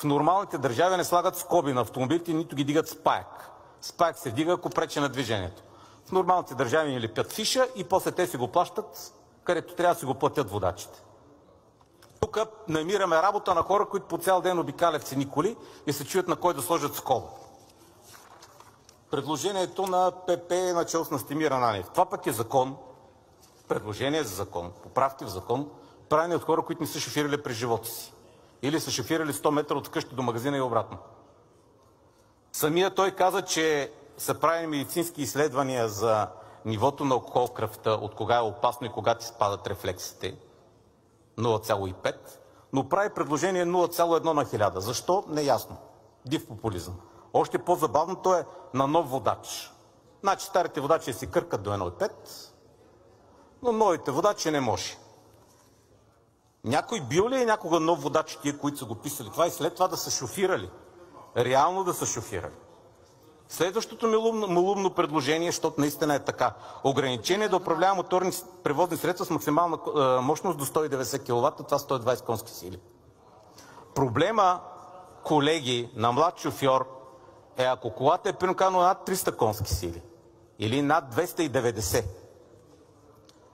В нормалните държави не слагат скоби на автомобилите, нито ги дигат с паяк. С паяк се вдига, ако пречи на движението. В нормалните държави ни лепят фиша и после те си го плащат, където трябва да си го платят водачите. Тук намираме работа на хора, които по цял ден обикалят цени коли и се чуят на кой да сложат скоба. Предложението на ПП е начало с Настимир Ананиев. Това пък е закон, предложение за закон, поправки в закон, правени от хора, които не са шофирали през живота си. Или са шофирали 100 метра от къщи до магазина и обратно. Самия той каза, че са правени медицински изследвания за нивото на алкохол в кръвта, от кога е опасно и кога ти спадат рефлексите. 0,5, но прави предложение 0,1 на 1000. Защо? Неясно. Див популизъм. Още по-забавното е на нов водач. Значи старите водачи си къркат до 1,5, но новите водачи не може. Някой бил ли е някога нов водач тия, които са го писали това и след това да са шофирали? Реално да са шофирали. Следващото малумно предложение, защото наистина е така. Ограничение да управлява моторни превозни средства с максимална мощност до 190 кВт, това 120 конски сили. Проблема, колеги, на млад шофьор е ако колата е примерно над 300 конски сили или над 290.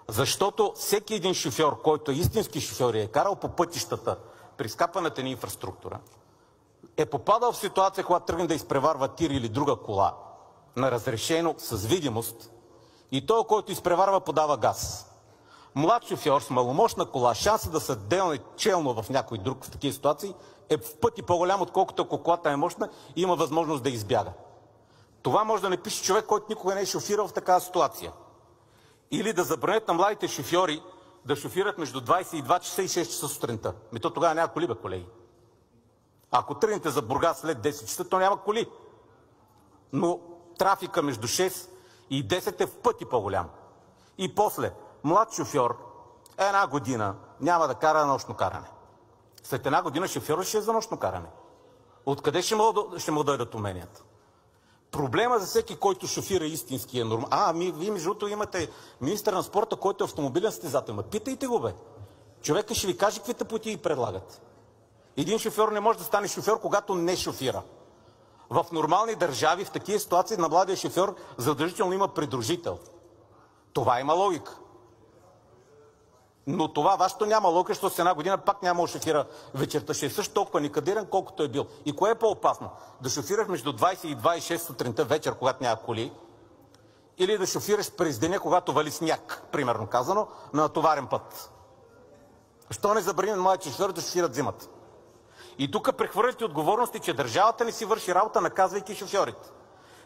Защото всеки един шофьор, който е истински шофьор и е карал по пътищата при скапаната ни инфраструктура, е попадал в ситуация, когато тръгне да изпреварва тир или друга кола на разрешено с видимост и той, който изпреварва, подава газ. Млад шофьор с маломощна кола, шанса да се делне челно в някой друг в такива ситуации е в пъти по-голям, отколкото ако колата е мощна и има възможност да избяга. Това може да напише човек, който никога не е шофирал в такава ситуация. Или да забранят на младите шофьори да шофират между 22 часа и 6 часа сутринта. То тогава няма коли, бе, колеги. Ако тръгнете за Бургас след 10 часа, то няма коли. Но трафика между 6 и 10 е в пъти по-голям. И после, млад шофьор, една година няма да кара нощно каране. След една година шофьорът ще е за нощно каране. Откъде ще му дойдат уменията? Проблема за всеки, който шофира истински е нормално. Вие между другото имате министър на спорта, който е автомобилен състезател. Питайте го, бе. Човека ще ви каже какви тъпоти предлагат. Един шофьор не може да стане шофьор, когато не шофира. В нормални държави, в такива ситуации на младия шофьор задължително има придружител. Това има логика. Но това вашето няма логика, защото с една година пак няма да шофира вечерта. Ще е също толкова никадирен, колкото е бил. И кое е по-опасно? Да шофираш между 20 и 26 сутринта вечер, когато няма коли, или да шофираш през деня, когато вали сняг, примерно казано, на натоварен път. Що не забрани на младите шофьори да шофират зимата? И тук прехвърляте отговорности, че държавата не си върши работа, наказвайки шофьорите.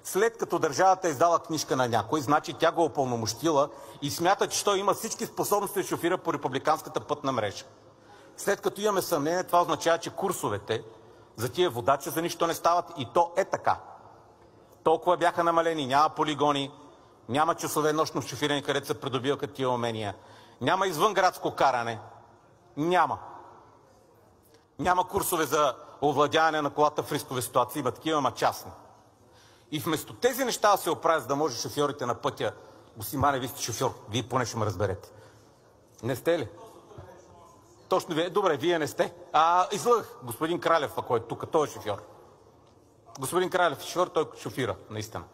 След като държавата е издала книжка на някой, значи тя го е упълномощила и смята, че той има всички способности да шофира по републиканската пътна мрежа. След като имаме съмнение, това означава, че курсовете за тия водачи за нищо не стават и то е така. Толкова бяха намалени, няма полигони, няма часове нощно шофиране, където се придобиват тия умения, няма извънградско каране, няма. Няма курсове за овладяване на колата в рискови ситуации, има такива, ама частни. И вместо тези неща да се оправят, за да може шофьорите на пътя, господин Манев, вие сте шофьор, вие поне ще ме разберете. Не сте ли? Точно вие? Добре, вие не сте. Излъгах. Господин Кралев, който е тук, той е шофьор. Господин Кралев е шофьор, той шофира, наистина.